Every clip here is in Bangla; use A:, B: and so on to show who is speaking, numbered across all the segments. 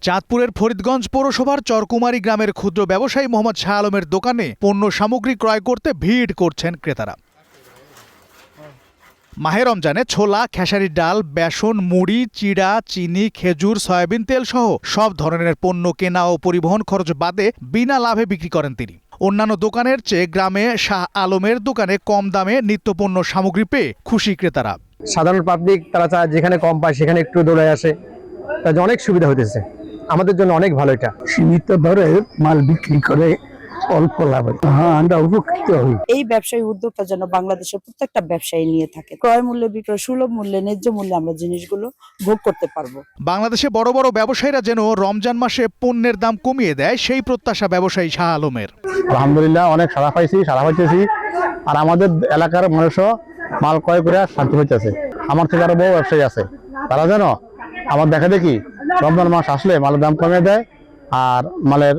A: চাঁদপুরের ফরিদগঞ্জ পৌরসভার চরকুমারী গ্রামের ক্ষুদ্র ব্যবসায়ী মোহাম্মদ শাহ আলমের দোকানে পণ্য সামগ্রী ক্রয় করতে ভিড় করছেন ক্রেতারা। মাহে রমজানে ছোলা, খেসারির ডাল, বেসন, মুড়ি, চিড়া, চিনি, খেজুর, সয়াবিন তেল সহ সব ধরনের পণ্য কেনা ও পরিবহন খরচ বাদে বিনা লাভে বিক্রি করেন তিনি। অন্যান্য দোকানের চেয়ে গ্রামে শাহ আলমের দোকানে কম দামে নিত্যপণ্য সামগ্রী পেয়ে খুশি ক্রেতারা।
B: সাধারণ পাবলিক তারা চায় যেখানে কম পায় সেখানে একটু দৌড়ে আসে, তাতে অনেক সুবিধা হতেছে, আমাদের জন্য অনেক ভালো। এটা
C: সীমিত দরে মাল বিক্রি করে অল্প লাভে আমরা উপকৃত হই।
D: এই ব্যবসায়ী উদ্যোগটা যেন বাংলাদেশের প্রত্যেকটা ব্যবসায়ী নিয়ে থাকে। ক্রয় মূল্যে বিক্রয় সুলভ মূল্যে, ন্যায্য মূল্যে আমরা জিনিসগুলো ভোগ করতে পারবো।
A: বাংলাদেশে বড় বড় ব্যবসায়ীরা যেন রমজান মাসে পণ্যের দাম কমিয়ে দেয়, সেই প্রত্যাশা ব্যবসায়ী শাহ আলমের।
B: আলহামদুলিল্লাহ অনেক সাড়া পাইতেছি, আর আমাদের এলাকার মানুষও মাল ক্রয় করে শান্তি পাইতেছে। আমার থেকে আরো বড় ব্যবসায়ী আছে, তারা যেন আমার দেখা দেখি রমজান মাস আসলে মালের দাম কমিয়ে দেয়, আর মালের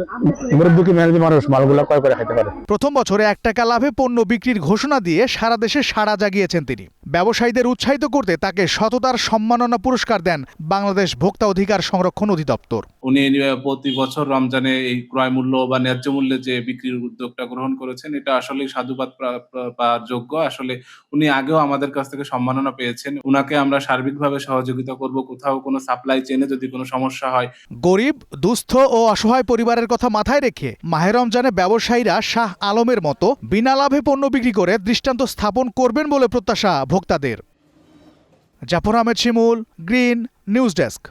B: মুরব্বী মেহনতি মানুষ মালগুলো ক্রয় করে খেতে পারে।
A: প্রথম বছরে 1 টাকা লাভে পণ্য বিক্রির ঘোষণা দিয়ে সারা দেশে সাড়া জাগিয়েছেন তিনি। ব্যবসায়ীদের উৎসাহিত করতে তাকে সততার সম্মাননা পুরস্কার দেন বাংলাদেশ ভোক্তা অধিকার সংরক্ষণ অধিদপ্তর।
E: উনি প্রতি বছর রমজানে এই ক্রয় মূল্য বা ন্যায্য মূল্যে যে বিক্রির উদ্যোগটা গ্রহণ করেছেন, এটা আসলে সাধুবাদ পাওয়ার যোগ্য। আসলে উনি আগেও আমাদের কাছ থেকে সম্মাননা পেয়েছেন। উনাকে আমরা সার্বিকভাবে সহযোগিতা করব, কোথাও কোনো সাপ্লাই চেইনে যদি কোনো সমস্যা হয়।
A: গরিব, দুস্থ ও অসহায় পরিবারের কথা মাথায় রেখে মাহে রমজানে ব্যবসায়ীরা শাহ আলমের মতো বিনা লাভে পণ্য বিক্রি করে দৃষ্টান্ত স্থাপন করবেন বলে প্রত্যাশা ভোক্তাদের। জাফর আহমেদ শিমুল, গ্রিন নিউজ ডেস্ক।